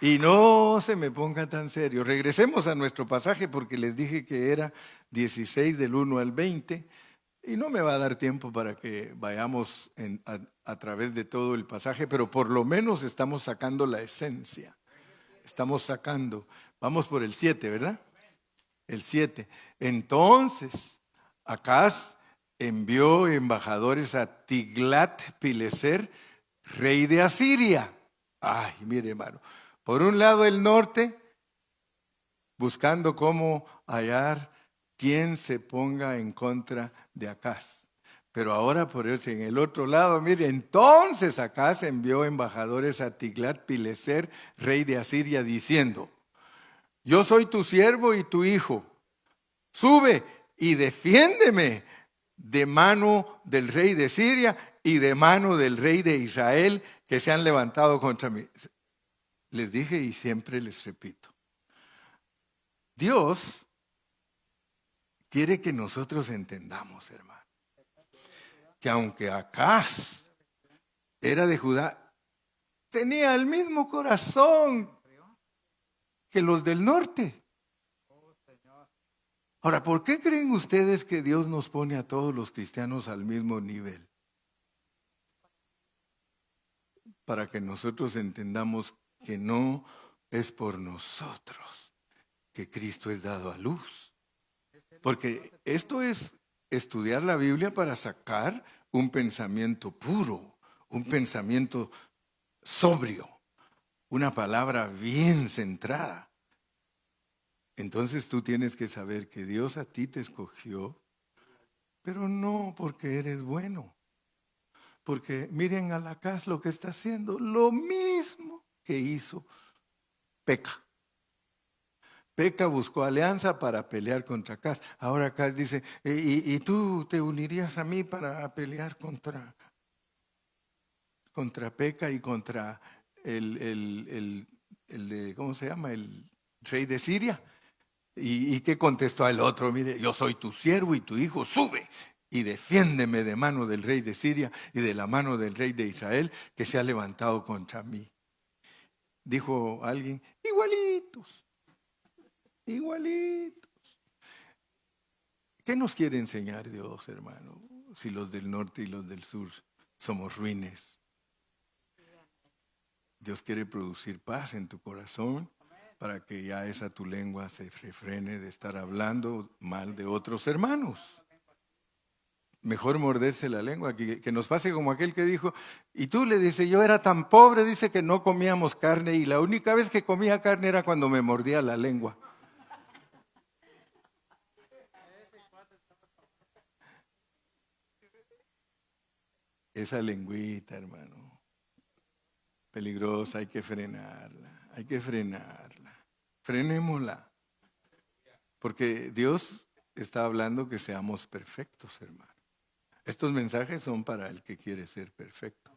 Y no se me ponga tan serio. Regresemos a nuestro pasaje porque les dije que era 16 del 1 al 20 y no me va a dar tiempo para que vayamos a través de todo el pasaje, pero por lo menos estamos sacando la esencia. Estamos sacando. Vamos por el 7, ¿verdad? El 7. Entonces, Acaz envió embajadores a Tiglat-Pileser, rey de Asiria. Ay, mire, hermano. Por un lado el norte, buscando cómo hallar quien se ponga en contra de Acaz. Pero ahora por eso en el otro lado, mire, entonces Acaz envió embajadores a Tiglat-Pileser, rey de Asiria, diciendo: yo soy tu siervo y tu hijo. Sube y defiéndeme de mano del rey de Siria y de mano del rey de Israel que se han levantado contra mí. Les dije y siempre les repito, Dios quiere que nosotros entendamos, hermano, que aunque Acaz era de Judá, tenía el mismo corazón que los del norte. Ahora, ¿por qué creen ustedes que Dios nos pone a todos los cristianos al mismo nivel? Para que nosotros entendamos que no es por nosotros que Cristo es dado a luz. Porque esto es estudiar la Biblia para sacar un pensamiento puro, un pensamiento sobrio, una palabra bien centrada. Entonces tú tienes que saber que Dios a ti te escogió, pero no porque eres bueno. Porque miren a Acaz lo que está haciendo, lo mismo que hizo Peca. Peca buscó alianza para pelear contra Acaz. Ahora Acaz dice, ¿y tú te unirías a mí para pelear contra Peca y contra el ¿cómo se llama? El rey de Siria? ¿Y qué contestó el otro? Mire, yo soy tu siervo y tu hijo, sube y defiéndeme de mano del rey de Siria y de la mano del rey de Israel que se ha levantado contra mí. Dijo alguien, igualitos, igualitos. ¿Qué nos quiere enseñar Dios, hermano? Si los del norte y los del sur somos ruines. Dios quiere producir paz en tu corazón para que ya esa tu lengua se refrene de estar hablando mal de otros hermanos. Mejor morderse la lengua, que nos pase como aquel que dijo, y tú le dices, yo era tan pobre, dice que no comíamos carne y la única vez que comía carne era cuando me mordía la lengua. Esa lengüita, hermano, peligrosa, hay que frenarla, hay que frenarla. Frenémosla, porque Dios está hablando que seamos perfectos, hermano. Estos mensajes son para el que quiere ser perfecto.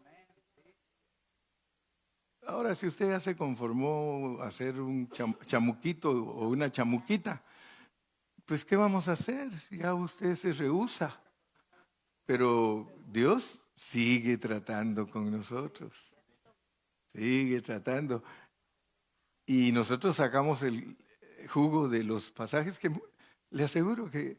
Ahora, si usted ya se conformó a ser un chamuquito o una chamuquita, pues ¿qué vamos a hacer? Ya usted se rehúsa. Pero Dios sigue tratando con nosotros. Sigue tratando. Y nosotros sacamos el jugo de los pasajes que le aseguro que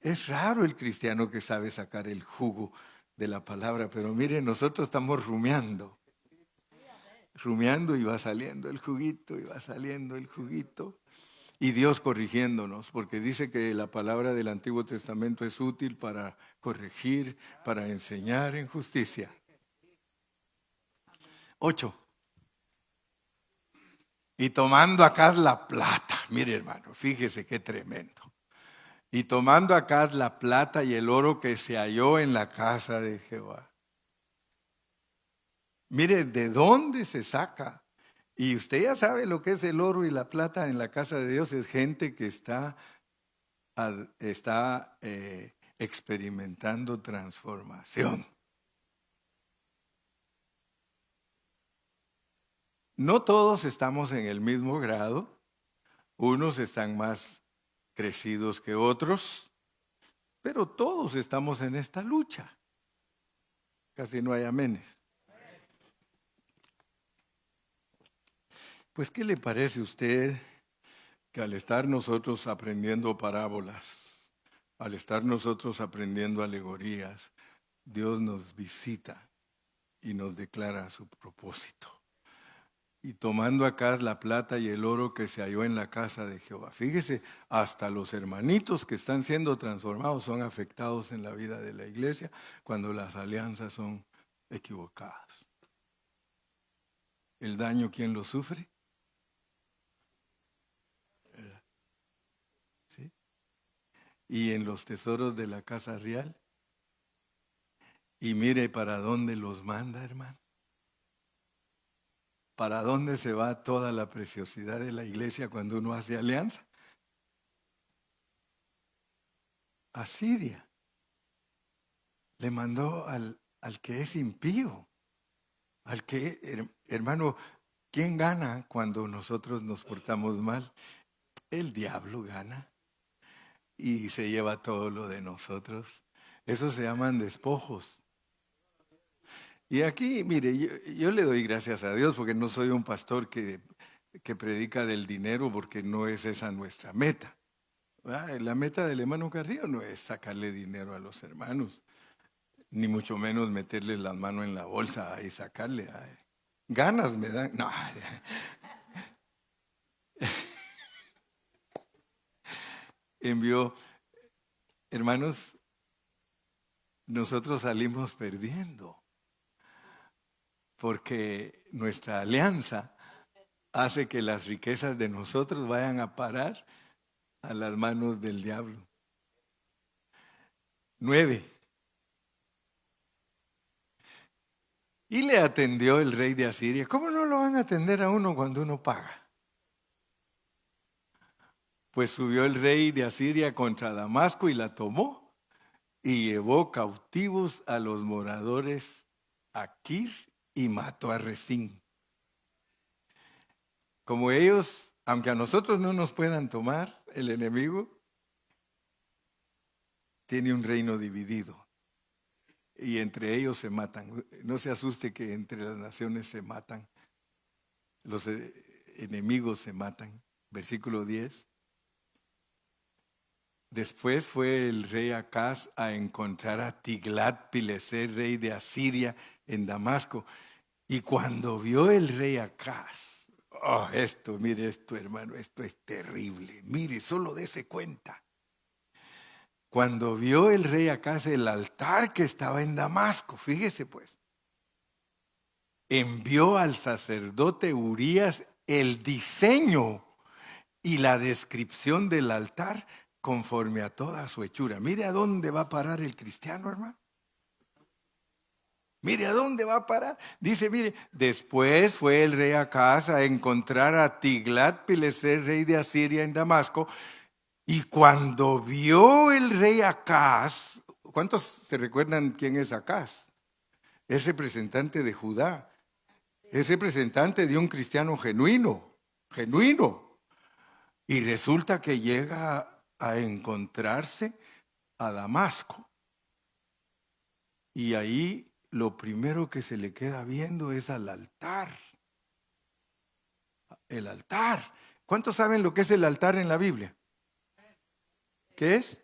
es raro el cristiano que sabe sacar el jugo de la palabra. Pero mire, nosotros estamos rumiando y va saliendo el juguito y va saliendo el juguito. Y Dios corrigiéndonos, porque dice que la palabra del Antiguo Testamento es útil para corregir, para enseñar en justicia. 8. Y tomando Acaz la plata, mire hermano, fíjese qué tremendo. Y tomando Acaz la plata y el oro que se halló en la casa de Jehová. Mire, ¿de dónde se saca? Y usted ya sabe lo que es el oro y la plata en la casa de Dios. Es gente que está experimentando transformación. No todos estamos en el mismo grado. Unos están más crecidos que otros, pero todos estamos en esta lucha. Casi no hay amenes. Pues, ¿qué le parece a usted que al estar nosotros aprendiendo parábolas, al estar nosotros aprendiendo alegorías, Dios nos visita y nos declara su propósito? Y tomando acá la plata y el oro que se halló en la casa de Jehová. Fíjese, hasta los hermanitos que están siendo transformados son afectados en la vida de la iglesia cuando las alianzas son equivocadas. ¿El daño quién lo sufre? ¿Sí? Y en los tesoros de la casa real. Y mire para dónde los manda, hermano. ¿Para dónde se va toda la preciosidad de la iglesia cuando uno hace alianza? A Siria. Le mandó al que es impío. Al que, hermano, ¿quién gana cuando nosotros nos portamos mal? El diablo gana y se lleva todo lo de nosotros. Eso se llaman despojos. Y aquí, mire, yo le doy gracias a Dios porque no soy un pastor que predica del dinero, porque no es esa nuestra meta. La meta del hermano Carrillo no es sacarle dinero a los hermanos, ni mucho menos meterles las manos en la bolsa y sacarle. Ganas me dan. No. Envió, hermanos, nosotros salimos perdiendo porque nuestra alianza hace que las riquezas de nosotros vayan a parar a las manos del diablo. 9. Y le atendió el rey de Asiria. ¿Cómo no lo van a atender a uno cuando uno paga? Pues subió el rey de Asiria contra Damasco y la tomó y llevó cautivos a los moradores a Kir y mató a Resín. Como ellos, aunque a nosotros no nos puedan tomar, el enemigo tiene un reino dividido y entre ellos se matan. No se asuste que entre las naciones se matan, los enemigos se matan. Versículo 10. Después fue el rey Acaz a encontrar a Tiglat-Pileser, rey de Asiria, en Damasco. Y cuando vio el rey Acaz, mire esto, hermano, esto es terrible. Mire, solo dése cuenta. Cuando vio el rey Acaz el altar que estaba en Damasco, fíjese pues, envió al sacerdote Urías el diseño y la descripción del altar conforme a toda su hechura. Mire a dónde va a parar el cristiano, hermano. Mire a dónde va a parar. Dice, mire, después fue el rey Acaz a encontrar a Tiglat-Pileser, rey de Asiria, en Damasco. Y cuando vio el rey Acaz, ¿cuántos se recuerdan quién es Acaz? Es representante de Judá. Es representante de un cristiano genuino. Y resulta que llega a encontrarse a Damasco. Y ahí lo primero que se le queda viendo es al altar. El altar. ¿Cuántos saben lo que es el altar en la Biblia? ¿Qué es?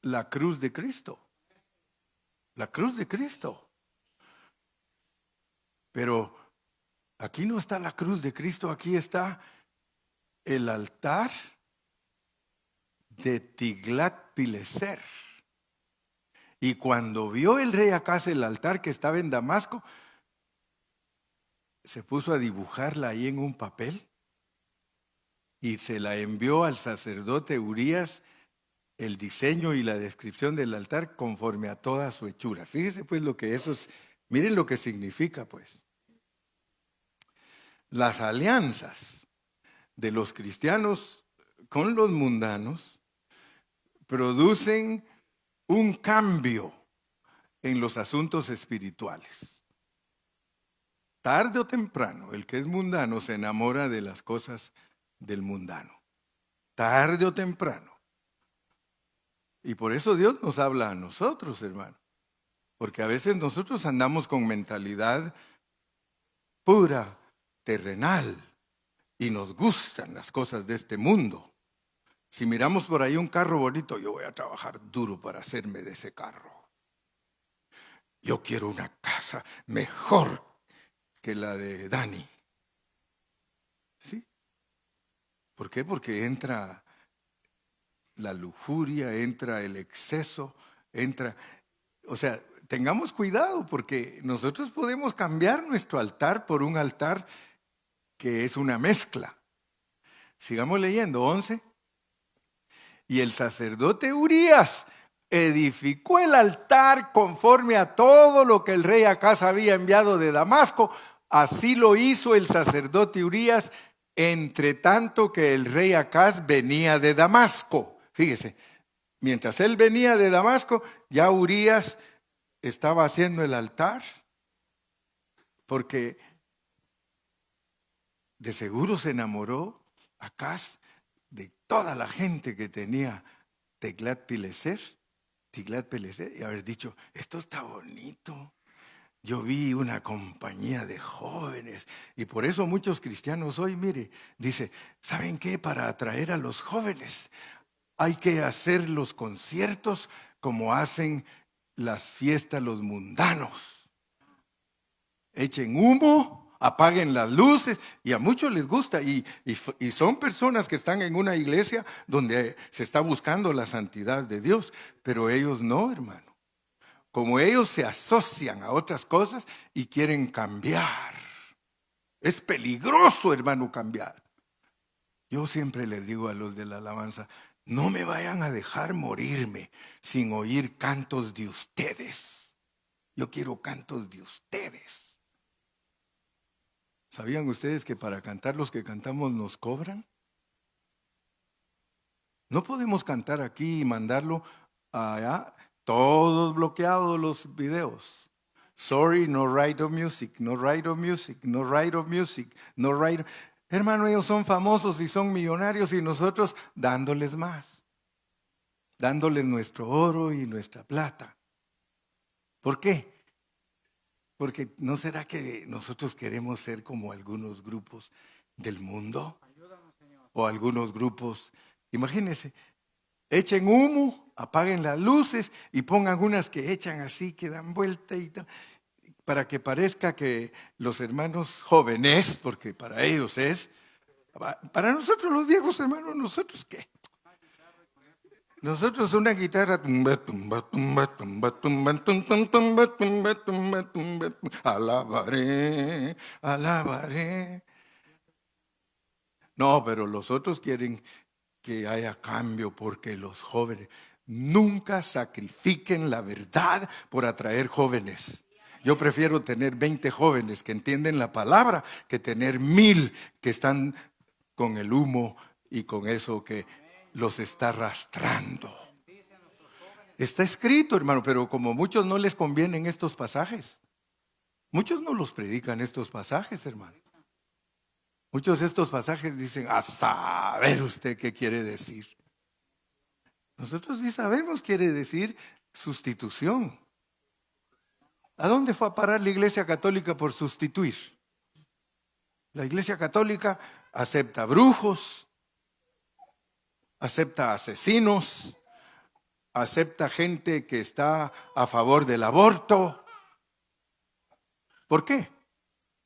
La cruz de Cristo. La cruz de Cristo. Pero aquí no está la cruz de Cristo, aquí está el altar de Tiglat-Pileser. Y cuando vio el rey Acaz el altar que estaba en Damasco, se puso a dibujarla ahí en un papel y se la envió al sacerdote Urías el diseño y la descripción del altar conforme a toda su hechura. Fíjese pues lo que eso es, miren lo que significa pues. Las alianzas de los cristianos con los mundanos producen un cambio en los asuntos espirituales. Tarde o temprano, el que es mundano se enamora de las cosas del mundano. Tarde o temprano. Y por eso Dios nos habla a nosotros, hermano. Porque a veces nosotros andamos con mentalidad pura, terrenal, y nos gustan las cosas de este mundo. Si miramos por ahí un carro bonito, yo voy a trabajar duro para hacerme de ese carro. Yo quiero una casa mejor que la de Dani. ¿Sí? ¿Por qué? Porque entra la lujuria, entra el exceso, o sea, tengamos cuidado porque nosotros podemos cambiar nuestro altar por un altar que es una mezcla. Sigamos leyendo, 11. Y el sacerdote Urías edificó el altar conforme a todo lo que el rey Acaz había enviado de Damasco. Así lo hizo el sacerdote Urías, entre tanto que el rey Acaz venía de Damasco. Fíjese, mientras él venía de Damasco, ya Urías estaba haciendo el altar, porque de seguro se enamoró Acaz de toda la gente que tenía Tiglat-Pileser, y haber dicho, esto está bonito. Yo vi una compañía de jóvenes y por eso muchos cristianos hoy, mire, dice, ¿saben qué? Para atraer a los jóvenes hay que hacer los conciertos como hacen las fiestas los mundanos. Echen humo, apaguen las luces, y a muchos les gusta, y son personas que están en una iglesia donde se está buscando la santidad de Dios, pero ellos no, hermano. Como ellos se asocian a otras cosas y quieren cambiar. Es peligroso, hermano, cambiar. Yo siempre les digo a los de la alabanza, no me vayan a dejar morirme sin oír cantos de ustedes. Yo quiero cantos de ustedes. ¿Sabían ustedes que para cantar los que cantamos nos cobran? No podemos cantar aquí y mandarlo allá. Todos bloqueados los videos. Sorry, no right of music, no right of music, no right of music, no right. Hermano, ellos son famosos y son millonarios y nosotros dándoles más. Dándoles nuestro oro y nuestra plata. ¿Por qué? Porque ¿no será que nosotros queremos ser como algunos grupos del mundo? O algunos grupos, imagínense, echen humo, apaguen las luces y pongan unas que echan así, que dan vuelta y tal, para que parezca que los hermanos jóvenes, porque para ellos es, para nosotros los viejos hermanos, ¿nosotros qué? Nosotros una guitarra, alabaré, alabaré. No, pero los otros quieren que haya cambio, porque los jóvenes nunca sacrifiquen la verdad por atraer jóvenes. Yo prefiero tener 20 jóvenes que entienden la palabra que tener 1000 que están con el humo y con eso que los está arrastrando. Está escrito, hermano, pero como muchos no les convienen estos pasajes, muchos no los predican estos pasajes, hermano. Muchos de estos pasajes dicen, a saber usted qué quiere decir. Nosotros sí sabemos, quiere decir sustitución. ¿A dónde fue a parar la Iglesia Católica por sustituir? La Iglesia Católica acepta brujos, acepta asesinos, acepta gente que está a favor del aborto. ¿Por qué?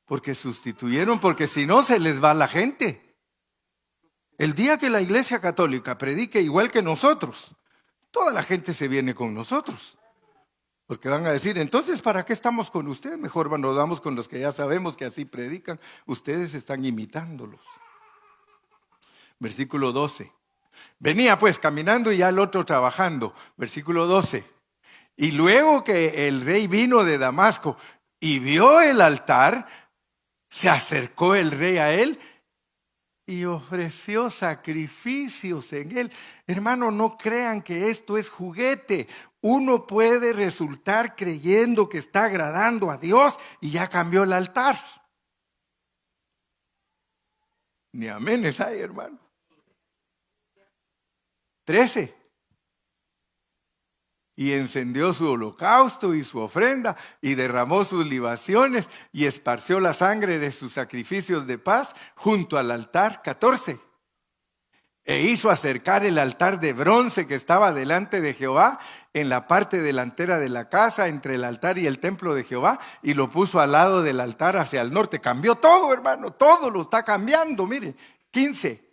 Porque sustituyeron, porque si no se les va la gente. El día que la Iglesia Católica predique igual que nosotros, toda la gente se viene con nosotros. Porque van a decir, entonces, ¿para qué estamos con ustedes? Mejor nos vamos con los que ya sabemos que así predican. Ustedes están imitándolos. Versículo 12. Venía pues caminando y ya el otro trabajando. Versículo 12. Y luego que el rey vino de Damasco y vio el altar, se acercó el rey a él y ofreció sacrificios en él. Hermano, no crean que esto es juguete. Uno puede resultar creyendo que está agradando a Dios y ya cambió el altar. Ni aménes hay, hermano. 13. Y encendió su holocausto y su ofrenda y derramó sus libaciones y esparció la sangre de sus sacrificios de paz junto al altar. 14. E hizo acercar el altar de bronce que estaba delante de Jehová en la parte delantera de la casa, entre el altar y el templo de Jehová, y lo puso al lado del altar hacia el norte. Cambió todo, hermano, todo lo está cambiando. Mire, 15.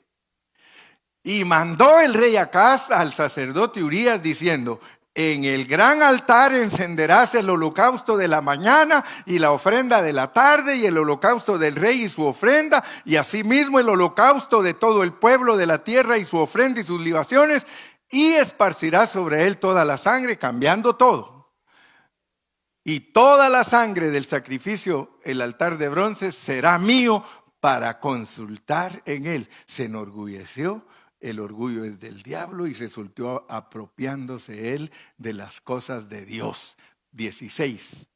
Y mandó el rey Acaz al sacerdote Urías diciendo: en el gran altar encenderás el holocausto de la mañana y la ofrenda de la tarde y el holocausto del rey y su ofrenda, y asimismo el holocausto de todo el pueblo de la tierra y su ofrenda y sus libaciones, y esparcirás sobre él toda la sangre, cambiando todo. Y toda la sangre del sacrificio, el altar de bronce, será mío para consultar en él. Se enorgulleció. El orgullo es del diablo y resultó apropiándose él de las cosas de Dios. 16.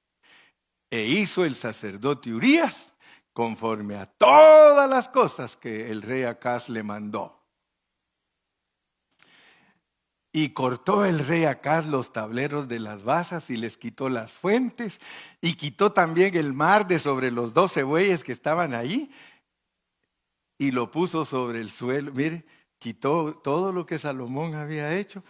E hizo el sacerdote Urías conforme a todas las cosas que el rey Acaz le mandó. Y cortó el rey Acaz los tableros de las basas y les quitó las fuentes y quitó también el mar de sobre los 12 bueyes que estaban ahí y lo puso sobre el suelo. Mire, quitó todo lo que Salomón había hecho.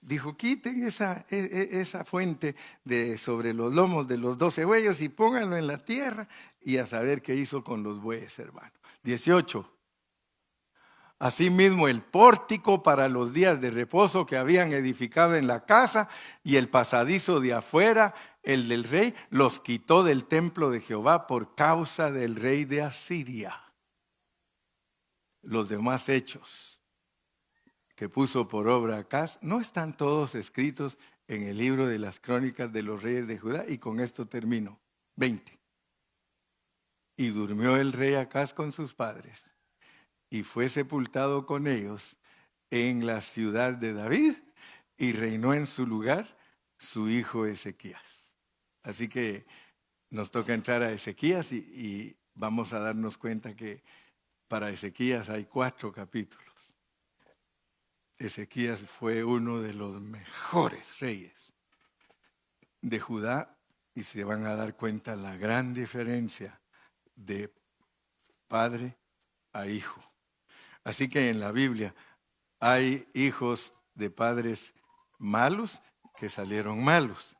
Dijo: quiten esa fuente de sobre los lomos de los 12 bueyes y pónganlo en la tierra. Y a saber qué hizo con los bueyes, hermano. 18. Asimismo el pórtico para los días de reposo que habían edificado en la casa y el pasadizo de afuera, el del rey, los quitó del templo de Jehová por causa del rey de Asiria. Los demás hechos que puso por obra Acaz no están todos escritos en el libro de las crónicas de los reyes de Judá. Y con esto termino. 20. Y durmió el rey Acaz con sus padres y fue sepultado con ellos en la ciudad de David, y reinó en su lugar su hijo Ezequías. Así que nos toca entrar a Ezequías y vamos a darnos cuenta que para Ezequías hay 4 capítulos. Ezequías fue uno de los mejores reyes de Judá y se van a dar cuenta la gran diferencia de padre a hijo. Así que en la Biblia hay hijos de padres malos que salieron malos,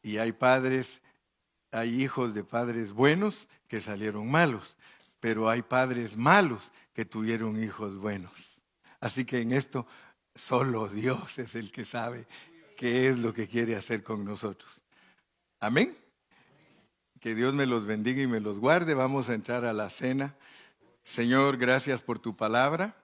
y hay hijos de padres buenos que salieron malos, pero hay padres malos que tuvieron hijos buenos. Así que en esto solo Dios es el que sabe qué es lo que quiere hacer con nosotros. Amén. Que Dios me los bendiga y me los guarde. Vamos a entrar a la cena. Señor, gracias por tu palabra.